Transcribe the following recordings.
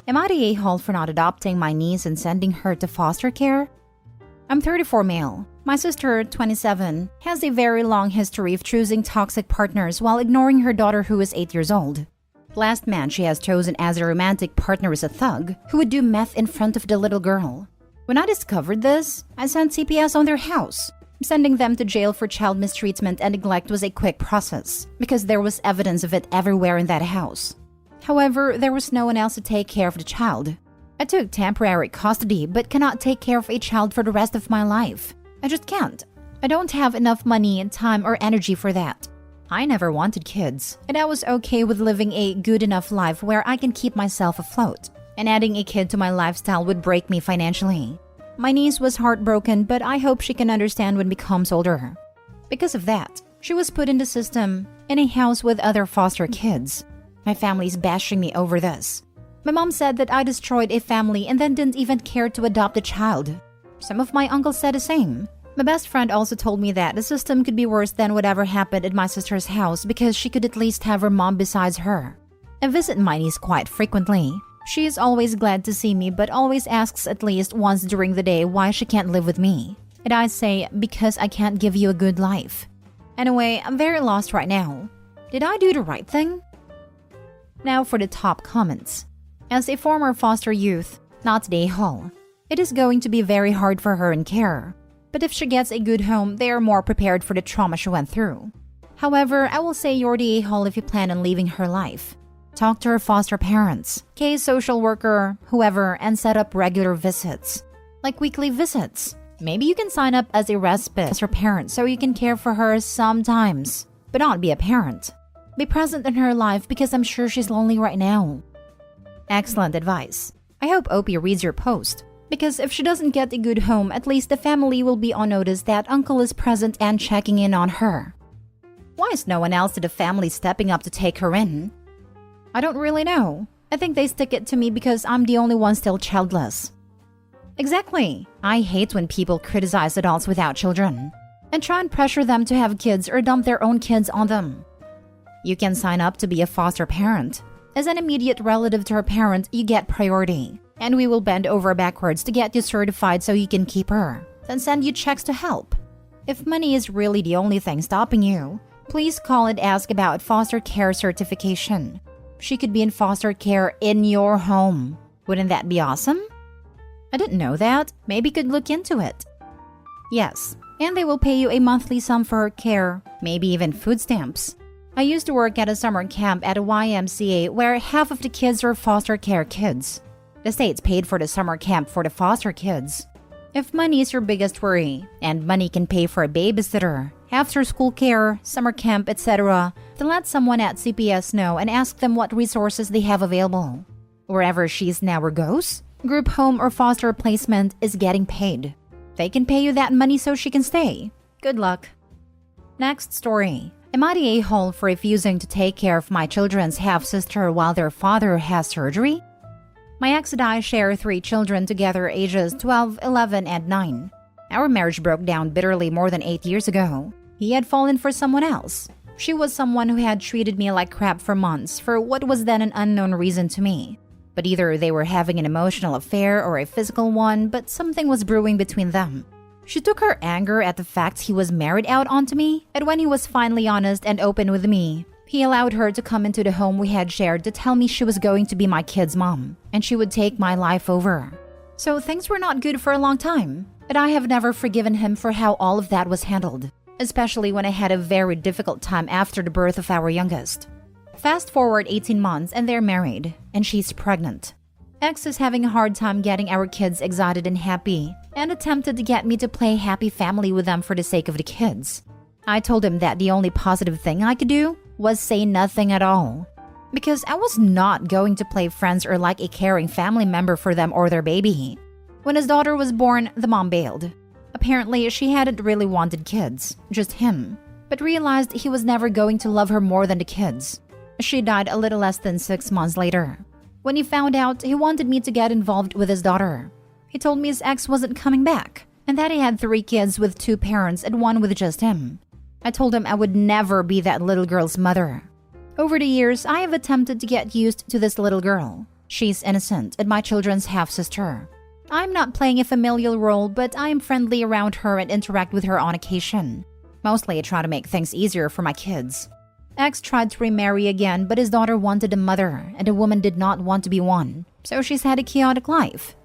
Am I the a-hole for not adopting my niece and sending her to foster care? I'm 34 male. My sister, 27, has a very long history of choosing toxic partners while ignoring her daughter who is 8 years old. The last man she has chosen as a romantic partner is a thug who would do meth in front of the little girl. When I discovered this, I sent CPS on their house. Sending them to jail for child mistreatment and neglect was a quick process because there was evidence of it everywhere in that house. However, there was no one else to take care of the child. I took temporary custody but cannot take care of a child for the rest of my life. I just can't. I don't have enough money, time, or energy for that. I never wanted kids, and I was okay with living a good enough life where I can keep myself afloat, and adding a kid to my lifestyle would break me financially. My niece was heartbroken, but I hope she can understand when becomes older. Because of that, she was put in the system in a house with other foster kids. My family's bashing me over this. My mom said that I destroyed a family and then didn't even care to adopt a child. Some of my uncles said the same. My best friend also told me that the system could be worse than whatever happened at my sister's house because she could at least have her mom besides her. I visit my niece quite frequently. She is always glad to see me but always asks at least once during the day why she can't live with me. And I say, because I can't give you a good life. Anyway, I'm very lost right now. Did I do the right thing? Now for the top comments. As a former foster youth, not the a-hole, it is going to be very hard for her in care. But if she gets a good home, they are more prepared for the trauma she went through. However, I will say you're the a-hole if you plan on leaving her life. Talk to her foster parents, case social worker, whoever, and set up regular visits. Like weekly visits. Maybe you can sign up as a respite as her parent so you can care for her sometimes, but not be a parent. Be present in her life because I'm sure she's lonely right now. Excellent advice. I hope Opie reads your post. Because if she doesn't get a good home, at least the family will be on notice that uncle is present and checking in on her. Why is no one else in the family stepping up to take her in? I don't really know. I think they stick it to me because I'm the only one still childless. Exactly. I hate when people criticize adults without children and try and pressure them to have kids or dump their own kids on them. You can sign up to be a foster parent. As an immediate relative to her parent, you get priority. And we will bend over backwards to get you certified so you can keep her. Then send you checks to help. If money is really the only thing stopping you, please call and ask about foster care certification. She could be in foster care in your home. Wouldn't that be awesome? I didn't know that. Maybe could look into it. Yes, and they will pay you a monthly sum for her care, maybe even food stamps. I used to work at a summer camp at a YMCA where half of the kids are foster care kids. The state's paid for the summer camp for the foster kids. If money is your biggest worry, and money can pay for a babysitter, after-school care, summer camp, etc., then let someone at CPS know and ask them what resources they have available. Wherever she is now or goes, group home or foster placement is getting paid. They can pay you that money so she can stay. Good luck. Next story. Am I the a-hole for refusing to take care of my children's half-sister while their father has surgery? My ex and I share 3 children together ages 12, 11, and 9. Our marriage broke down bitterly more than 8 years ago. He had fallen for someone else. She was someone who had treated me like crap for months for what was then an unknown reason to me. But either they were having an emotional affair or a physical one, but something was brewing between them. She took her anger at the fact he was married out onto me, and when he was finally honest and open with me, he allowed her to come into the home we had shared to tell me she was going to be my kid's mom, and she would take my life over. So things were not good for a long time, and I have never forgiven him for how all of that was handled, especially when I had a very difficult time after the birth of our youngest. Fast forward 18 months and they're married, and she's pregnant. Ex is having a hard time getting our kids excited and happy, and attempted to get me to play happy family with them for the sake of the kids. I told him that the only positive thing I could do was say nothing at all. Because I was not going to play friends or like a caring family member for them or their baby. When his daughter was born, the mom bailed. Apparently, she hadn't really wanted kids, just him, but realized he was never going to love her more than the kids. She died a little less than 6 months later. When he found out, he wanted me to get involved with his daughter. He told me his ex wasn't coming back, and that he had 3 kids with 2 parents and 1 with just him. I told him I would never be that little girl's mother. Over the years, I have attempted to get used to this little girl. She's innocent and my children's half-sister. I'm not playing a familial role, but I am friendly around her and interact with her on occasion. Mostly I try to make things easier for my kids. Ex tried to remarry again, but his daughter wanted a mother, and the woman did not want to be one, so she's had a chaotic life.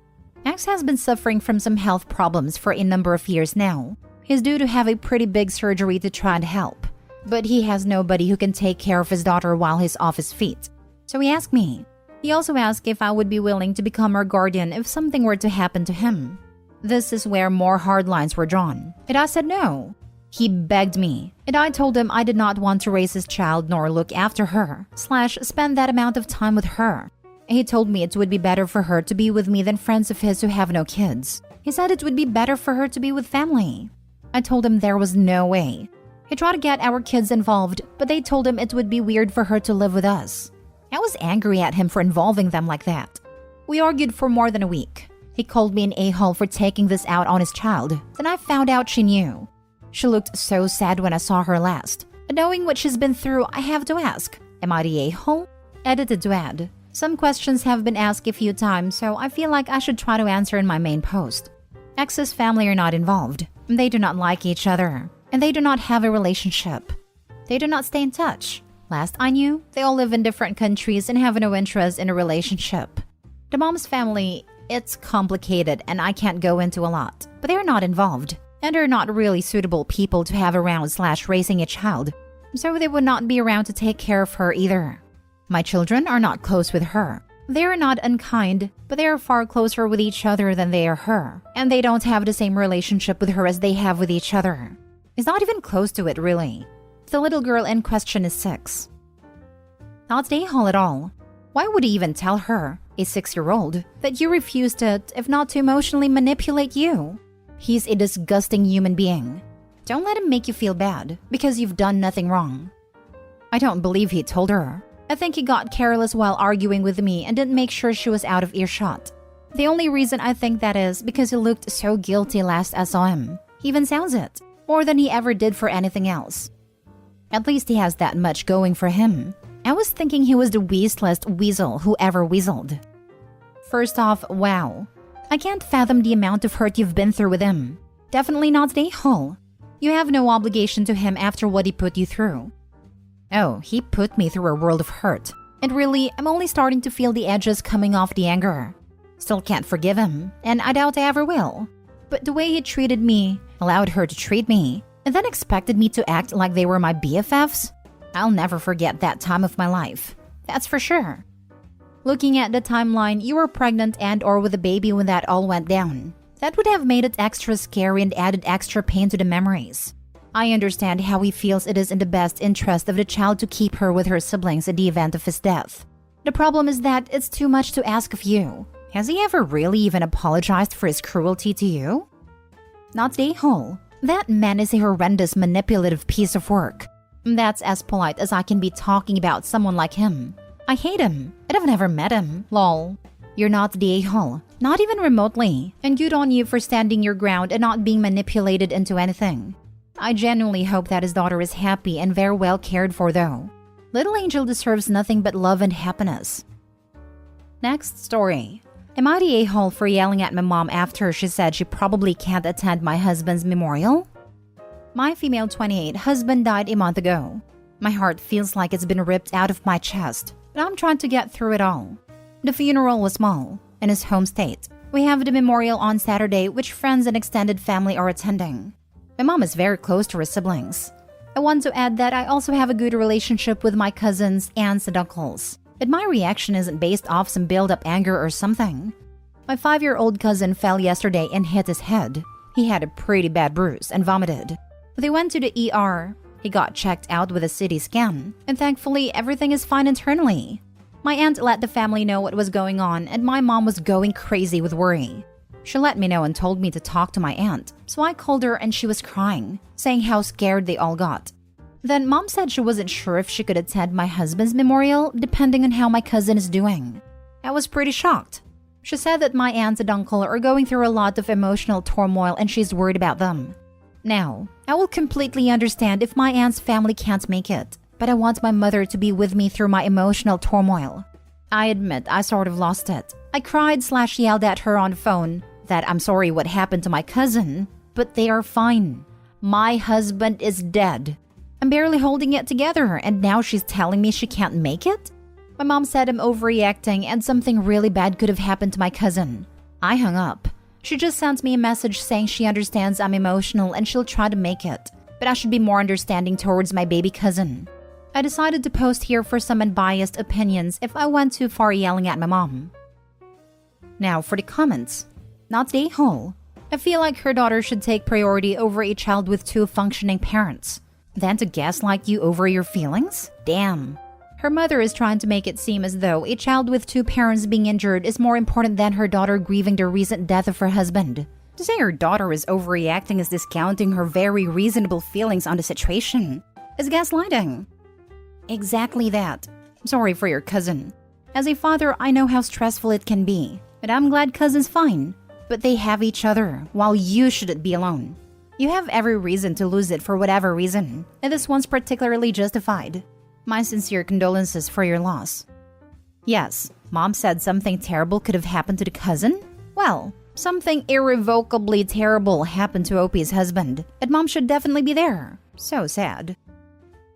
Ex has been suffering from some health problems for a number of years now. He's due to have a pretty big surgery to try and help, but he has nobody who can take care of his daughter while he's off his feet. So he asked me. He also asked if I would be willing to become her guardian if something were to happen to him. This is where more hard lines were drawn, and I said no. He begged me, and I told him I did not want to raise his child nor look after her, / spend that amount of time with her. He told me it would be better for her to be with me than friends of his who have no kids. He said it would be better for her to be with family. I told him there was no way. He tried to get our kids involved, but they told him it would be weird for her to live with us. I was angry at him for involving them like that. We argued for more than a week. He called me an a-hole for taking this out on his child. Then I found out she knew. She looked so sad when I saw her last. And knowing what she's been through, I have to ask, am I the a-hole? Edited to add. Some questions have been asked a few times, so I feel like I should try to answer in my main post. Ex's family are not involved. They do not like each other. And they do not have a relationship. They do not stay in touch. Last I knew, they all live in different countries and have no interest in a relationship. The mom's family, it's complicated and I can't go into a lot, but they're not involved, and are not really suitable people to have around / raising a child, so they would not be around to take care of her either. My children are not close with her. They are not unkind, but they are far closer with each other than they are her, and they don't have the same relationship with her as they have with each other. It's not even close to it, really. The little girl in question is 6. Not the a-hole at all. Why would he even tell her, a 6-year-old, that you refused it if not to emotionally manipulate you? He's a disgusting human being. Don't let him make you feel bad, because you've done nothing wrong. I don't believe he told her. I think he got careless while arguing with me and didn't make sure she was out of earshot. The only reason I think that is because he looked so guilty last I saw him. He even sounds it, more than he ever did for anything else. At least he has that much going for him. I was thinking he was the weaselest weasel who ever weaseled. First off, wow. I can't fathom the amount of hurt you've been through with him. Definitely not the a-hole. You have no obligation to him after what he put you through. Oh, he put me through a world of hurt. And really, I'm only starting to feel the edges coming off the anger. Still can't forgive him, and I doubt I ever will. But the way he treated me, allowed her to treat me, and then expected me to act like they were my BFFs? I'll never forget that time of my life. That's for sure. Looking at the timeline, you were pregnant and/or with a baby when that all went down. That would have made it extra scary and added extra pain to the memories. I understand how he feels it is in the best interest of the child to keep her with her siblings in the event of his death. The problem is that it's too much to ask of you. Has he ever really even apologized for his cruelty to you? Not the a-hole. That man is a horrendous manipulative piece of work. That's as polite as I can be talking about someone like him. I hate him, and I've never met him, lol. You're not the a-hole, not even remotely, and good on you for standing your ground and not being manipulated into anything. I genuinely hope that his daughter is happy and very well cared for though. Little Angel deserves nothing but love and happiness. Next story. Am I the a-hole for yelling at my mom after she said she probably can't attend my husband's memorial? My female 28 husband died a month ago. My heart feels like it's been ripped out of my chest, but I'm trying to get through it all. The funeral was small, in his home state. We have the memorial on Saturday, which friends and extended family are attending. My mom is very close to her siblings. I want to add that I also have a good relationship with my cousins, aunts, and uncles. And my reaction isn't based off some build-up anger or something. My 5-year-old cousin fell yesterday and hit his head. He had a pretty bad bruise and vomited. They went to the ER. He got checked out with a CT scan, and thankfully everything is fine internally. My aunt let the family know what was going on, and my mom was going crazy with worry. She let me know and told me to talk to my aunt, so I called her and she was crying, saying how scared they all got. Then mom said she wasn't sure if she could attend my husband's memorial depending on how my cousin is doing. I was pretty shocked. She said that my aunt and uncle are going through a lot of emotional turmoil and she's worried about them. Now, I will completely understand if my aunt's family can't make it, but I want my mother to be with me through my emotional turmoil. I admit I sort of lost it. I cried/yelled at her on the phone that I'm sorry what happened to my cousin, but they are fine. My husband is dead. I'm barely holding it together, and now she's telling me she can't make it? My mom said I'm overreacting and something really bad could have happened to my cousin. I hung up. She just sent me a message saying she understands I'm emotional and she'll try to make it, but I should be more understanding towards my baby cousin. I decided to post here for some unbiased opinions if I went too far yelling at my mom. Now for the comments. Not the a-hole. I feel like her daughter should take priority over a child with 2 functioning parents. Then to gaslight you over your feelings? Damn. Her mother is trying to make it seem as though a child with 2 parents being injured is more important than her daughter grieving the recent death of her husband. To say her daughter is overreacting is discounting her very reasonable feelings on the situation. Is gaslighting. Exactly that. I'm sorry for your cousin. As a father, I know how stressful it can be, but I'm glad cousin's fine. But they have each other, while you shouldn't be alone. You have every reason to lose it for whatever reason, and this one's particularly justified. My sincere condolences for your loss. Yes, Mom said something terrible could have happened to the cousin? Well, something irrevocably terrible happened to OP's husband, and Mom should definitely be there. So sad.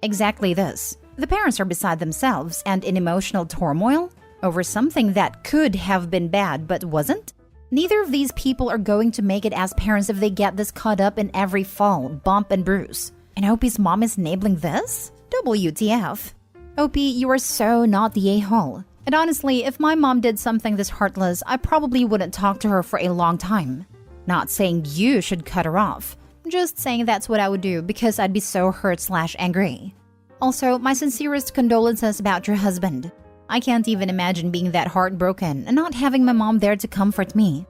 Exactly this. The parents are beside themselves and in emotional turmoil over something that could have been bad but wasn't? Neither of these people are going to make it as parents if they get this caught up in every fall, bump, and bruise. And OP's mom is enabling this? WTF. OP, you are so not the a-hole. And honestly, if my mom did something this heartless, I probably wouldn't talk to her for a long time. Not saying you should cut her off. Just saying that's what I would do because I'd be so hurt/angry. Also, my sincerest condolences about your husband. I can't even imagine being that heartbroken and not having my mom there to comfort me.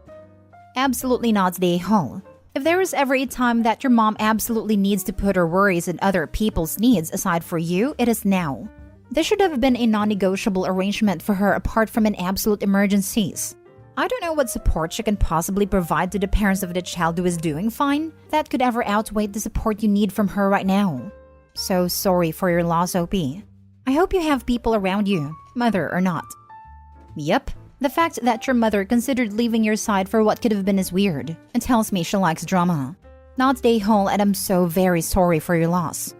Absolutely not the a-hole. If there is ever a time that your mom absolutely needs to put her worries and other people's needs aside for you, it is now. This should have been a non-negotiable arrangement for her apart from an absolute emergencies. I don't know what support she can possibly provide to the parents of the child who is doing fine that could ever outweigh the support you need from her right now. So sorry for your loss, OP. I hope you have people around you, mother or not. Yep, the fact that your mother considered leaving your side for what could have been is weird and tells me she likes drama. Not the a-hole, and I'm so very sorry for your loss.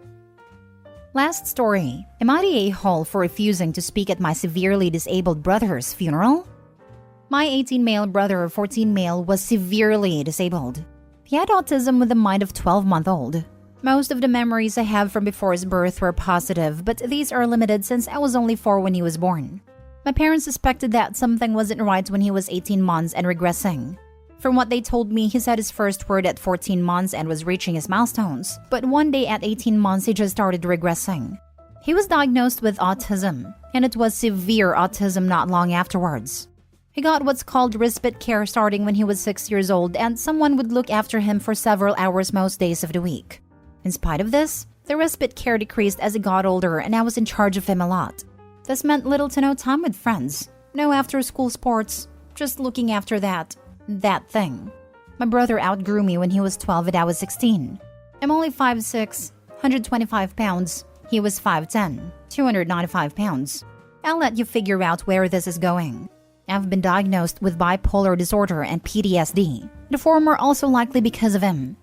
Last story. Am I the a-hole for refusing to speak at my severely disabled brother's funeral? My 18 male brother of 14 male was severely disabled. He had autism with the mind of 12-month-old. Most of the memories I have from before his birth were positive, but these are limited since I was only 4 when he was born. My parents suspected that something wasn't right when he was 18 months and regressing. From what they told me, he said his first word at 14 months and was reaching his milestones, but one day at 18 months he just started regressing. He was diagnosed with autism, and it was severe autism not long afterwards. He got what's called respite care starting when he was 6 years old, and someone would look after him for several hours most days of the week. In spite of this, the respite care decreased as he got older and I was in charge of him a lot. This meant little to no time with friends, no after-school sports, just looking after that thing. My brother outgrew me when he was 12 and I was 16. I'm only 5'6", 125 pounds. He was 5'10", 295 pounds. I'll let you figure out where this is going. I've been diagnosed with bipolar disorder and PTSD, the former also likely because of him.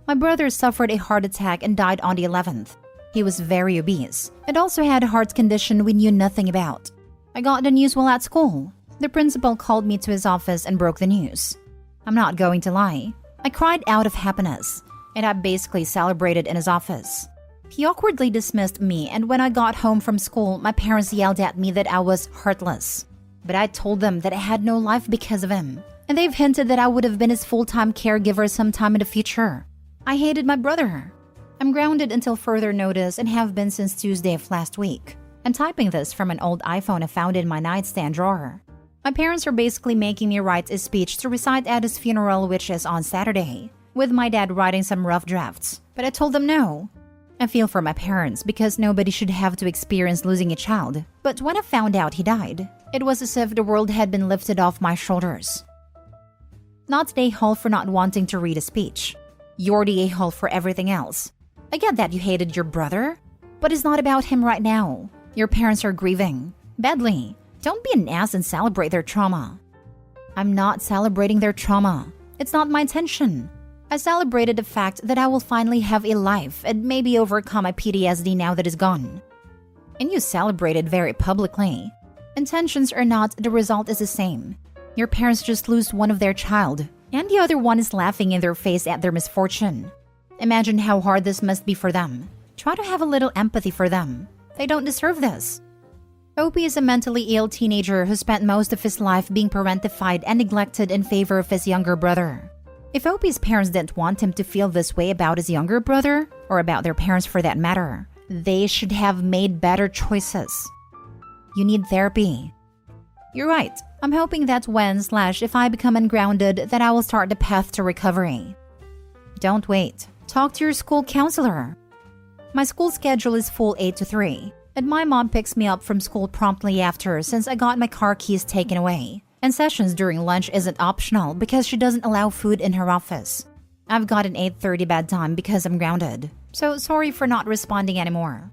My brother suffered a heart attack and died on the 11th. He was very obese and also had a heart condition we knew nothing about. I got the news while at school. The principal called me to his office and broke the news. I'm not going to lie. I cried out of happiness, and I basically celebrated in his office. He awkwardly dismissed me, and when I got home from school, my parents yelled at me that I was heartless. But I told them that I had no life because of him, and they've hinted that I would have been his full-time caregiver sometime in the future. I hated my brother. I'm grounded until further notice and have been since Tuesday of last week. I'm typing this from an old iPhone I found in my nightstand drawer. My parents are basically making me write a speech to recite at his funeral, which is on Saturday, with my dad writing some rough drafts, but I told them no. I feel for my parents because nobody should have to experience losing a child, but when I found out he died, it was as if the world had been lifted off my shoulders. Not the a-hole for not wanting to read a speech. You're the a-hole for everything else. I get that you hated your brother, but it's not about him right now. Your parents are grieving. Badly. Don't be an ass and celebrate their trauma. I'm not celebrating their trauma. It's not my intention. I celebrated the fact that I will finally have a life and maybe overcome my PTSD now that it's gone. And you celebrated very publicly. Intentions or not, the result is the same. Your parents just lose one of their child, and the other one is laughing in their face at their misfortune. Imagine how hard this must be for them. Try to have a little empathy for them. They don't deserve this. Opie is a mentally ill teenager who spent most of his life being parentified and neglected in favor of his younger brother. If Opie's parents didn't want him to feel this way about his younger brother, or about their parents for that matter, they should have made better choices. You need therapy. You're right. I'm hoping that if I become ungrounded, that I will start the path to recovery. Don't wait. Talk to your school counselor. My school schedule is full 8 to 3, and my mom picks me up from school promptly after since I got my car keys taken away. And sessions during lunch isn't optional because she doesn't allow food in her office. I've got an 8:30 bedtime because I'm grounded. So sorry for not responding anymore.